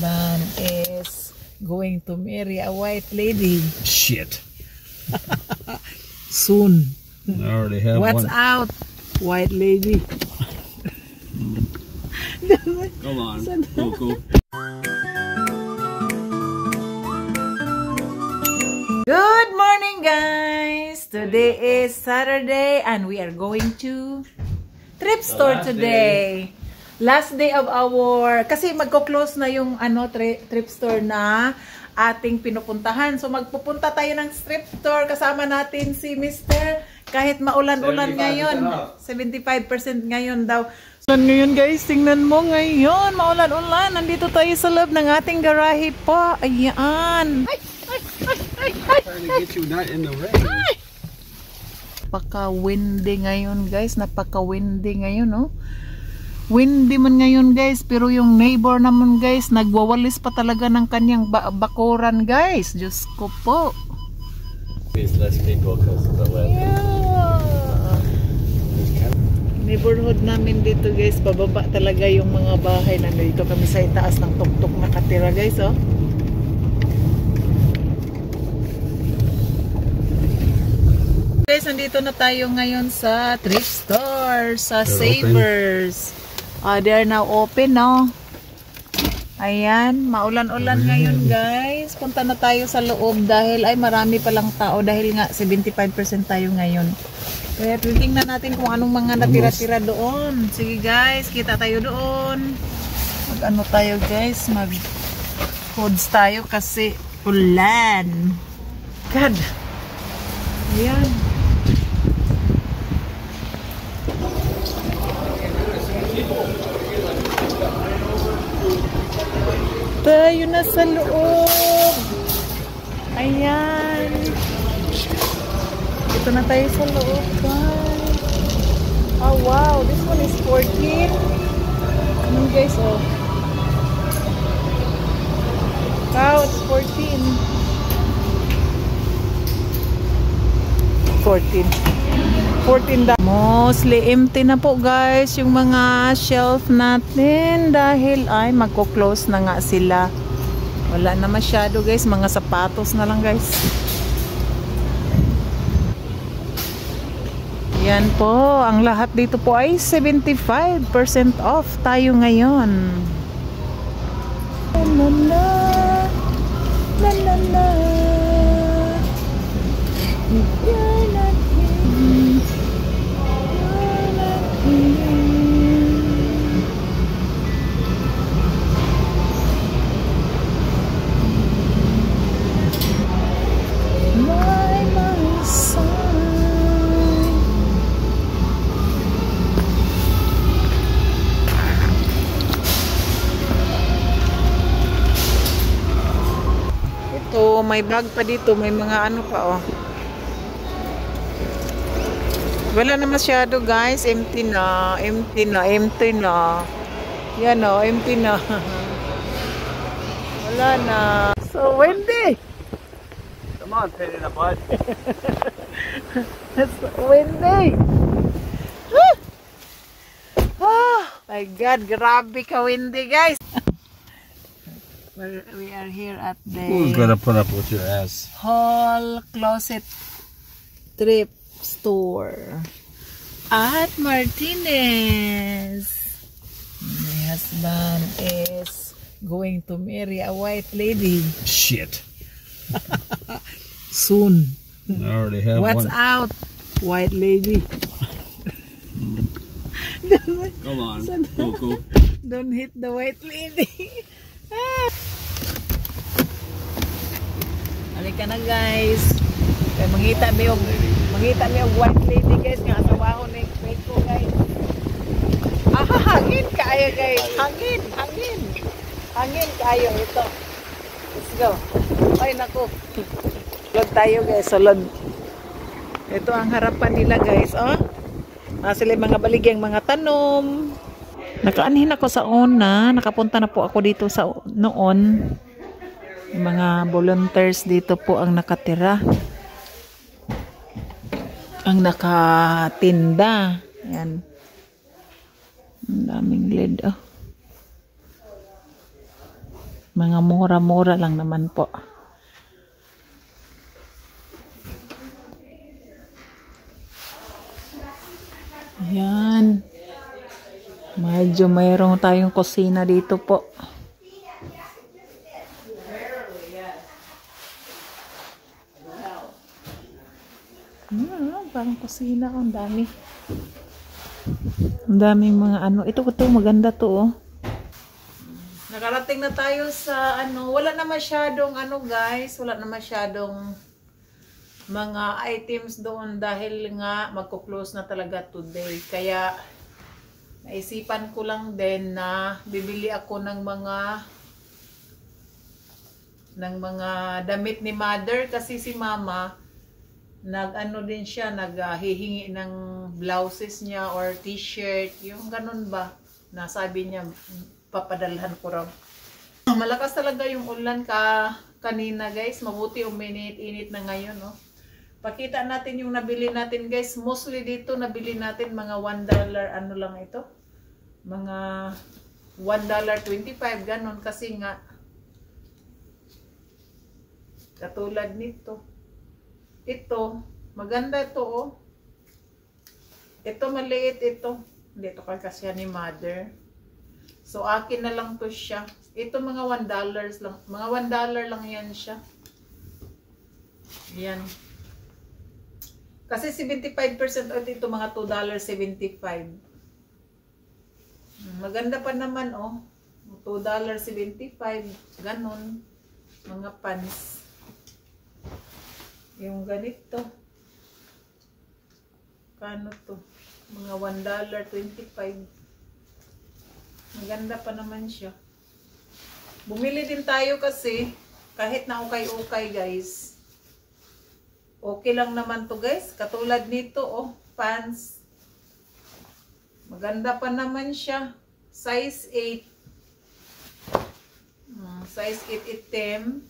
husband is going to marry a white lady. Shit. Soon. I already have What's one. out? White lady. Come on. Cool. Good morning, guys. Today is Saturday and we are going to thrift store today. Last day of our, kasi magko-close na yung thrift store na ating pinupuntahan. So magpupunta tayo ng thrift store, kasama natin si Mr. Kahit maulan-ulan ngayon. 75% ngayon daw. So ngayon guys, tingnan mo ngayon, maulan-ulan. Nandito tayo sa loob ng ating garahe po. Ayan. Trying to get you not in the rain. Napaka-windy ngayon guys, napaka-windy ngayon, no? Windy man ngayon guys, pero yung neighbor naman guys, nagwawalis pa talaga ng kanyang bakuran guys. Diyos ko po. There's less people because of the weather. Yeah. Neighborhood namin dito guys, bababa talaga yung mga bahay. Nandito kami sa itaas ng tuktok nakatira guys, oh. Guys, nandito na tayo ngayon sa thrift store, sa Savers. They are now open, no? Ayan, maulan-ulan ngayon guys. Punta na tayo sa loob dahil ay marami palang tao dahil nga 75% tayo ngayon. Kaya titingnan natin kung anong mga natira-tira doon. Sige guys, kita tayo doon. Mag-ano tayo guys, mag-foods tayo kasi ulan. God. Ayan. Tayo na sa loob. Ayan. Ito na tayo sa loob, guys. Oh, wow. This one is 14. Ano guys, oh. Wow, it's 14. 14. Mostly empty na po guys yung mga shelf natin dahil ay magko-close na nga sila. Wala na masyado guys, mga sapatos na lang guys. Yan po, ang lahat dito po ay 75% off tayo ngayon. La la la la la. You're not here. You're not here. By my side. Ito, may bag pa dito, may mga ano pa, oh. Wala na masyado guys, empty na. Yan o, empty na. Wala na. So windy. Come on, pain in the butt. It's windy. Oh my God, grabe ka windy guys. We are here at the Who's gonna put up with your ass? Hall Closet Thrift Store at Martinez. My husband is going to marry a white lady. Shit. Soon. I already have What's one. out? White lady. Come on. Cool. Don't hit the white lady. Halika na guys. Kaya mangita mo yung white lady guys. Nga asawaho na yung plate ko guys. Hangin kayo guys. Hangin kayo ito. Let's go. Ay naku. Lod tayo guys. Solod. Ito ang harapan nila guys. Oh. Sila mga baligyang mga tanom. Nakaanhin ako sa una. Nakapunta na po ako dito sa noon. Yung mga volunteers dito po ang nakatira. Ang nakatinda. Ayan. Ang daming lid. Oh. Mga mura-mura lang naman po. Ayan. Medyo mayroong tayong kusina dito po. Parang kusina. Ang dami. Ang daming mga ano. Ito maganda to oh. Nakarating na tayo sa ano. Wala na masyadong ano guys. Wala na masyadong mga items doon dahil nga magko-close na talaga today. Kaya naisipan ko lang din na bibili ako ng mga damit ni mother kasi si mama nag-ano din siya, naghihingi ng blouses niya or t-shirt, yung ganun ba, nasabi niya papadalhan ko raw. Malakas talaga yung ulan kanina guys, mabuti uminit-init na ngayon no. Pakita natin yung nabili natin guys, mostly dito nabili natin mga $1, ano lang ito, mga $1.25 ganun kasi nga katulad nito. Ito, maganda ito oh. Ito maliit ito. Hindi ito kasi ni mother. So akin na lang to siya. Ito mga $1 lang. Mga $1 lang yan siya. Yan. Kasi 75% at ito mga $2.75. Maganda pa naman oh. $2.75. Ganon. Mga pants. Yung ganito. Kano to? Mga $1.25. Maganda pa naman siya. Bumili din tayo kasi kahit na ukay-ukay guys. Okay lang naman to guys. Katulad nito oh. Pants. Maganda pa naman siya. Size 8. Size 8 itim.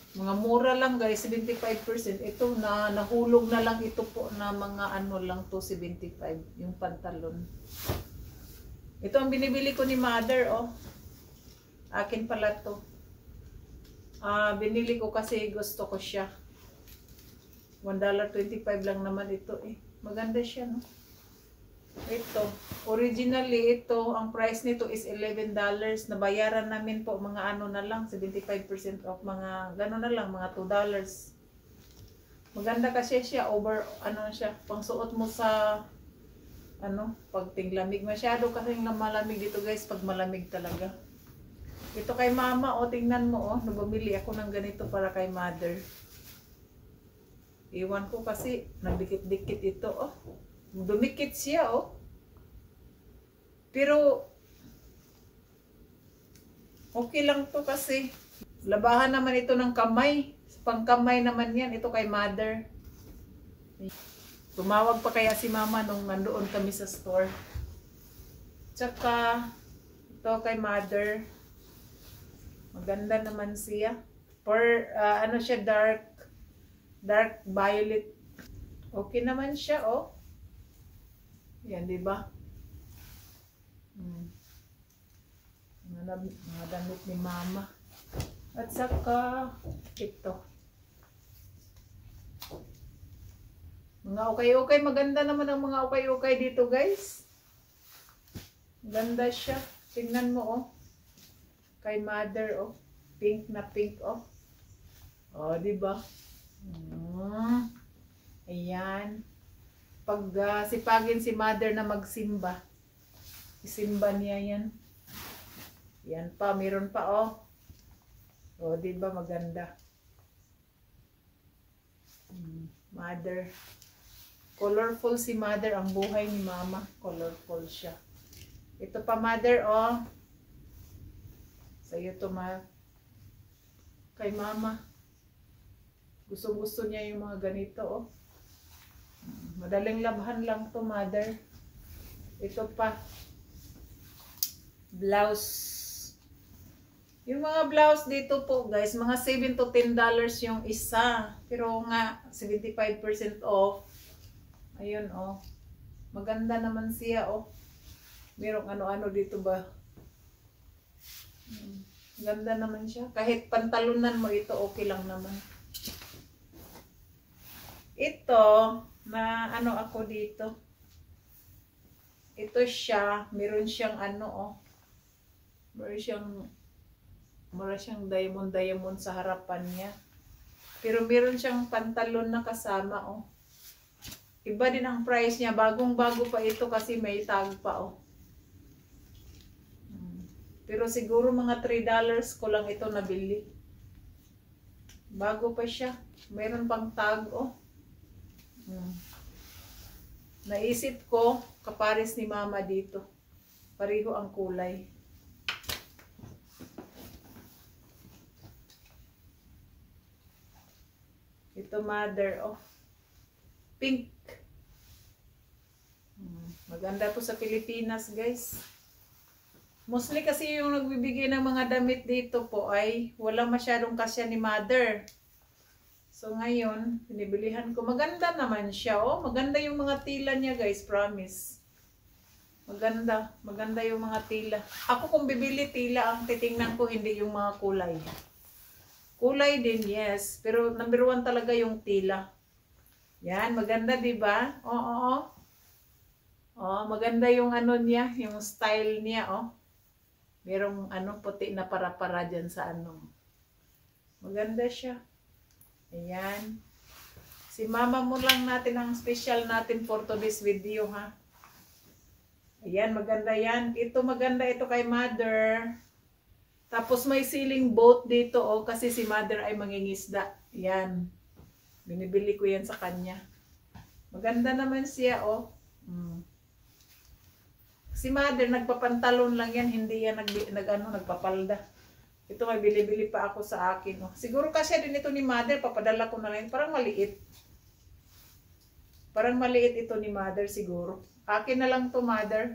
Mga mura lang guys, 75%. Ito na nahulog na lang ito po na mga ano lang to 75 yung pantalon. Ito ang binibili ko ni mother oh. Akin pala to. Binili ko kasi gusto ko siya. $1.25 lang naman ito eh. Maganda siya no. Ito, originally ito, ang price nito is $11. Nabayaran namin po mga ano na lang, 75% off, mga gano'n na lang, mga $2. Maganda kasi siya, ano siya, pangsuot mo sa, ano, pag tinglamig. Masyado kasi malamig dito guys, pag malamig talaga. Ito kay mama, tingnan mo nabumili ako ng ganito para kay mother. Iwan ko kasi, nagdikit-dikit ito dumikit siya pero okay lang to kasi labahan naman ito ng kamay, pangkamay naman yan. Ito kay mother. Tumawag pa kaya si mama nung nandoon kami sa store. Tsaka ito kay mother, maganda naman siya for ano siya, dark violet. Okay naman siya yan, di ba? Mga damit ni mama. At saka ito. Mga ukay-ukay, maganda naman ang mga ukay-ukay dito, guys. Ganda siya. Tingnan mo kay mother pink na pink di ba? Ayan. Pag sipagin si mother na magsimba, isimba niya yan. Yan pa, meron pa di ba maganda? Mother. Colorful si mother, ang buhay ni mama, colorful siya. Ito pa mother sa'yo to kay mama. Gusto niya yung mga ganito Madaling labhan lang to mother. Ito pa. Blouse. Yung mga blouse dito po guys, mga $7 to $10 yung isa. Pero nga, 75% off. Ayun maganda naman siya Merong ano-ano dito ba. Ganda naman siya. Kahit pantalunan mo ito, okay lang naman. Ito, na ano ako dito. Ito siya, meron siyang ano oh. Meron siyang diamond sa harapan niya. Pero meron siyang pantalon na kasama oh. Iba din ang price niya. Bagong-bago pa ito kasi may tag pa oh. Pero siguro mga $3 ko lang ito nabili. Bago pa siya. Meron pang tag oh. Naisip ko, kapares ni mama dito. Pareho ang kulay. Ito mother, oh. Pink. Maganda po sa Pilipinas, guys. Mostly kasi yung nagbibigay ng mga damit dito po ay wala masyadong kasya ni mother. So ngayon, binibilihan ko. Maganda naman siya, oh. Maganda yung mga tila niya, guys, promise. Maganda. Maganda yung mga tila. Ako kung bibili tila, ang titingnan ko hindi yung mga kulay. Kulay din, yes. Pero number 1 talaga yung tila. Yan, maganda, diba? Oo. Oh, maganda yung ano niya, yung style niya, oh. Merong ano, puti na para-para dyan sa ano. Maganda siya. Ayan. Si mama mo lang natin ang special natin for today's video, ha. Ayan, maganda yan. Ito maganda ito kay mother. Tapos may ceiling boat dito, oh, kasi si mother ay mangingisda. Ayan. Binibili ko yan sa kanya. Maganda naman siya, oh. Si mother, nagpapantalon lang yan, hindi yan nagpapalda. Ito may bili-bili pa ako sa akin. Oh. Siguro kasi din ito ni mother, papadala ko na lang. Parang maliit. Parang maliit ito ni mother siguro. Akin na lang to mother.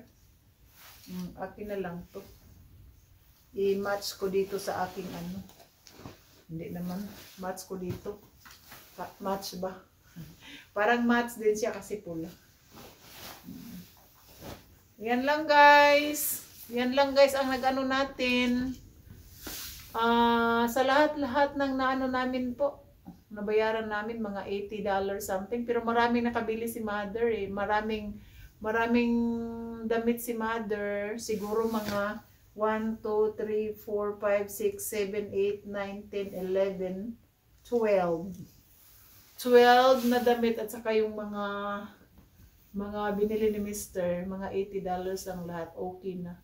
Akin na lang to. I-match ko dito sa aking ano. Hindi naman. Match ko dito. Match ba? Parang match din siya kasi pula. Yan lang guys. Yan lang guys ang nag-ano natin. Sa lahat-lahat ng naano namin po, nabayaran namin mga $80 something. Pero maraming nakabili si mother eh. Maraming damit si mother. Siguro mga 1, 2, 3, 4, 5, 6, 7, 8, 9, 10, 11, 12. 12 na damit at saka yung mga binili ni Mr. Mga $80 ang lahat. Okay na.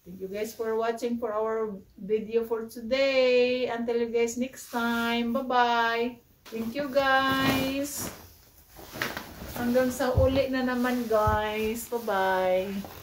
Thank you guys for watching for our video for today. Until you guys next time. Bye-bye. Thank you guys. Hanggang sa uli na naman guys. Bye-bye.